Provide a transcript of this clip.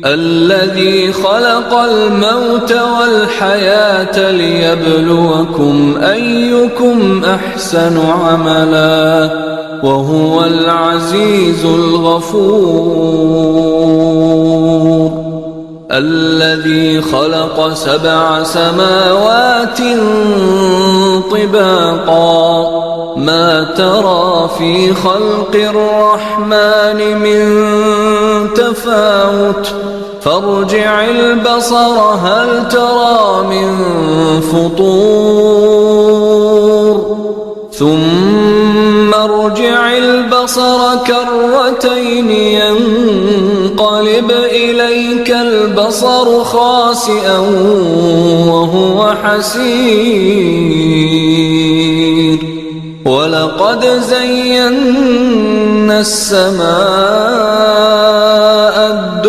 الذي خلق الموت والحياة ليبلوكم أيكم أحسن عملا وهو العزيز الغفور. الذي خلق 7 سماوات طباقا ما ترى في خلق الرحمن من تفاوت فارجع البصر هل ترى من فطور ثم ارجع البصر كرتين ينقلب إليك البصر خاسئا وهو حسير ولقد زينا السماء